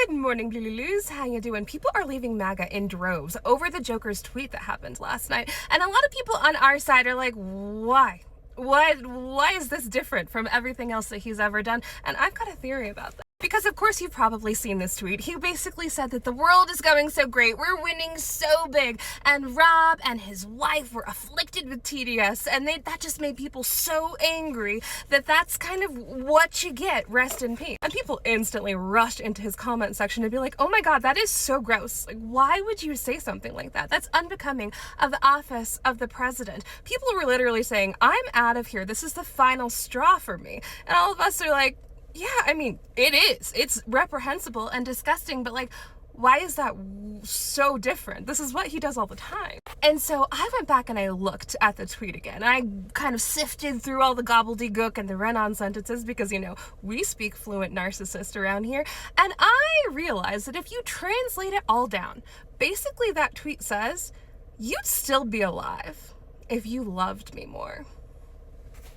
Good morning, Lululus. How you doing? People are leaving MAGA in droves over the Joker's tweet that happened last night. And a lot of people on our side are like, why? Why is this different from everything else that he's ever done? And I've got a theory about that. Because of course you've probably seen this tweet. He basically said that the world is going so great, we're winning so big, and Rob and his wife were afflicted with TDS, and that just made people so angry that that's kind of what you get, rest in peace. And people instantly rushed into his comment section to be like, oh my god, that is so gross. Like, why would you say something like that? That's unbecoming of the office of the president. People were literally saying, I'm out of here, this is the final straw for me. And all of us are like, yeah, I mean, it is. It's reprehensible and disgusting, but like, why is that so different? This is what he does all the time. And so I went back and I looked at the tweet again. I kind of sifted through all the gobbledygook and the run-on sentences because, you know, we speak fluent narcissist around here. And I realized that if you translate it all down, basically that tweet says, you'd still be alive if you loved me more.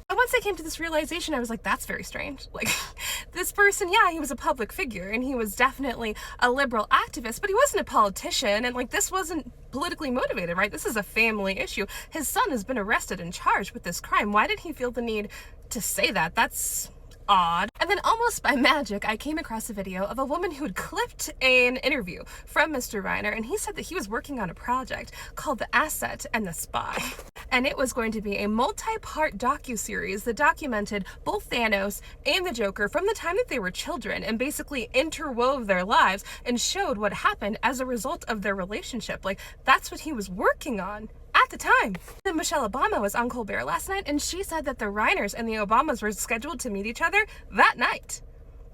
And once I came to this realization, I was like, that's very strange. Like, this person, yeah, he was a public figure and he was definitely a liberal activist, but he wasn't a politician, and like, this wasn't politically motivated, right? This is a family issue. His son has been arrested and charged with this crime. Why did he feel the need to say that? That's odd. And then almost by magic, I came across a video of a woman who had clipped an interview from Mr. Reiner, and he said that he was working on a project called The Asset and the Spy. And it was going to be a multi-part docuseries that documented both Thanos and the Joker from the time that they were children and basically interwove their lives and showed what happened as a result of their relationship. Like, that's what he was working on at the time. Then Michelle Obama was on Colbert last night, and she said that the Reiners and the Obamas were scheduled to meet each other that night.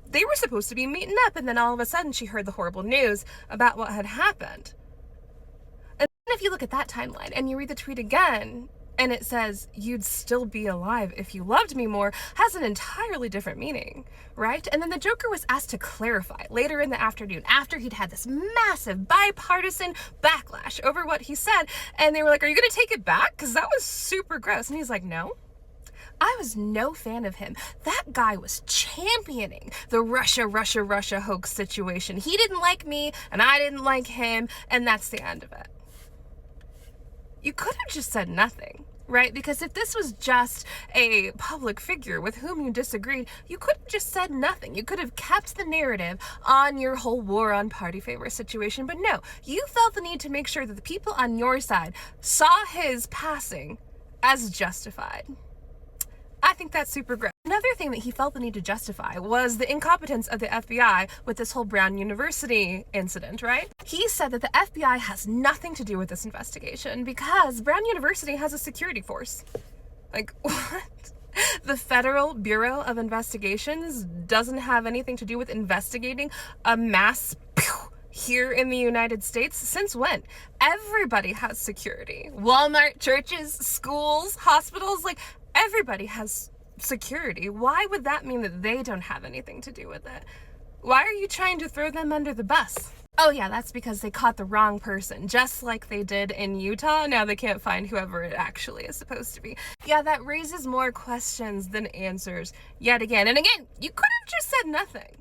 They were supposed to be meeting up, and then all of a sudden she heard the horrible news about what had happened. And if you look at that timeline and you read the tweet again, and it says, you'd still be alive if you loved me more, has an entirely different meaning, right? And then the Joker was asked to clarify later in the afternoon after he'd had this massive bipartisan backlash over what he said. And they were like, are you going to take it back? Because that was super gross. And he's like, no. I was no fan of him. That guy was championing the Russia hoax situation. He didn't like me and I didn't like him, and that's the end of it. You could have just said nothing, right? Because if this was just a public figure with whom you disagreed, you could have just said nothing. You could have kept the narrative on your whole war on party favor situation, but no, you felt the need to make sure that the people on your side saw his passing as justified. I think that's super great. Another thing that he felt the need to justify was the incompetence of the FBI with this whole Brown University incident, right? He said that the FBI has nothing to do with this investigation because Brown University has a security force. Like, what? The Federal Bureau of Investigations doesn't have anything to do with investigating a mass here in the United States? Since when? Everybody has security. Walmart, churches, schools, hospitals, like, everybody has security. Why would that mean that they don't have anything to do with it? Why are you trying to throw them under the bus? Oh yeah, that's because they caught the wrong person, just like they did in Utah. Now they can't find whoever it actually is supposed to be. Yeah, that raises more questions than answers yet again. And again, you could have just said nothing.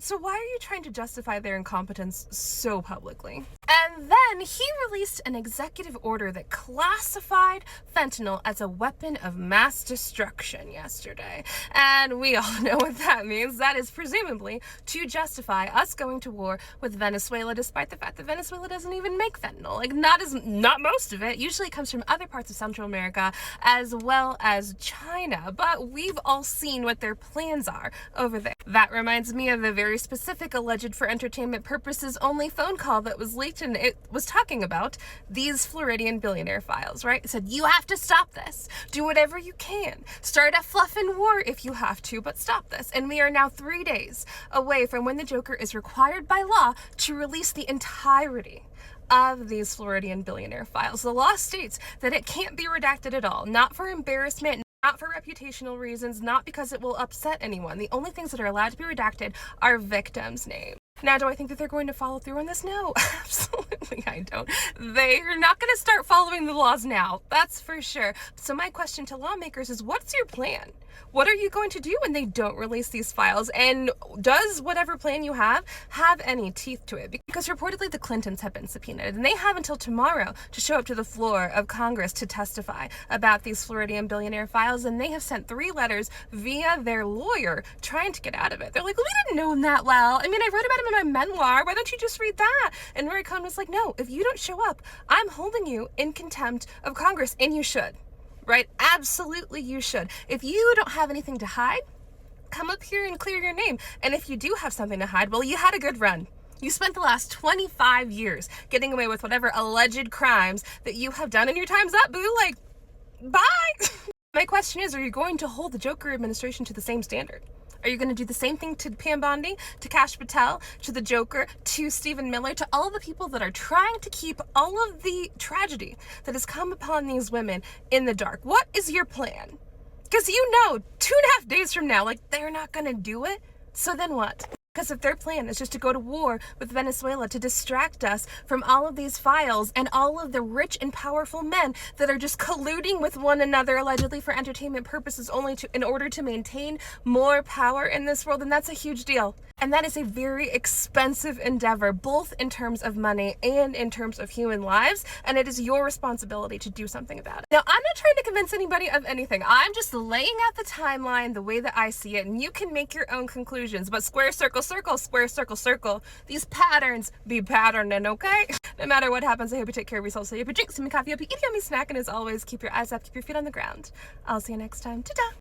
So why are you trying to justify their incompetence so publicly? And then he released an executive order that classified fentanyl as a weapon of mass destruction yesterday. And we all know what that means. That is presumably to justify us going to war with Venezuela, despite the fact that Venezuela doesn't even make fentanyl. Like, not most of it. Usually it comes from other parts of Central America as well as China. But we've all seen what their plans are over there. That reminds me of a very specific alleged for entertainment purposes only phone call that was leaked, and it was talking about these Floridian billionaire files, right? It said, you have to stop this. Do whatever you can. Start a fluffin' war if you have to, but stop this. And we are now 3 days away from when the Joker is required by law to release the entirety of these Floridian billionaire files. The law states that it can't be redacted at all, not for embarrassment, not for reputational reasons, not because it will upset anyone. The only things that are allowed to be redacted are victims' names. Now, do I think that they're going to follow through on this? No, absolutely I don't. They're not going to start following the laws now, that's for sure. So my question to lawmakers is, what's your plan? What are you going to do when they don't release these files? And does whatever plan you have any teeth to it? Because reportedly the Clintons have been subpoenaed, and they have until tomorrow to show up to the floor of Congress to testify about these Floridian billionaire files, and they have sent 3 letters via their lawyer trying to get out of it. They're like, well, we didn't know him that well. I mean, I wrote about him in my memoir. Why don't you just read that? And Rory Cohn was like, no, if you don't show up, I'm holding you in contempt of Congress, and you should. Right? Absolutely you should. If you don't have anything to hide, come up here and clear your name. And if you do have something to hide, well, you had a good run. You spent the last 25 years getting away with whatever alleged crimes that you have done, and your time's up, boo. Like, bye. My question is, are you going to hold the Joker administration to the same standard? Are you going to do the same thing to Pam Bondi, to Kash Patel, to the Joker, to Stephen Miller, to all the people that are trying to keep all of the tragedy that has come upon these women in the dark? What is your plan? Because you know, 2.5 days from now, like, they're not going to do it. So then what? Because if their plan is just to go to war with Venezuela to distract us from all of these files and all of the rich and powerful men that are just colluding with one another allegedly for entertainment purposes only in order to maintain more power in this world, then that's a huge deal. And that is a very expensive endeavor, both in terms of money and in terms of human lives. And it is your responsibility to do something about it. Now, I'm not trying to convince anybody of anything. I'm just laying out the timeline the way that I see it, and you can make your own conclusions. But square, circle, circle, square, circle, circle. These patterns be patterning, okay? No matter what happens, I hope you take care of yourself. So you have a drink, some coffee, hope you eat a yummy snack, and as always, keep your eyes up, keep your feet on the ground. I'll see you next time. Ta-ta!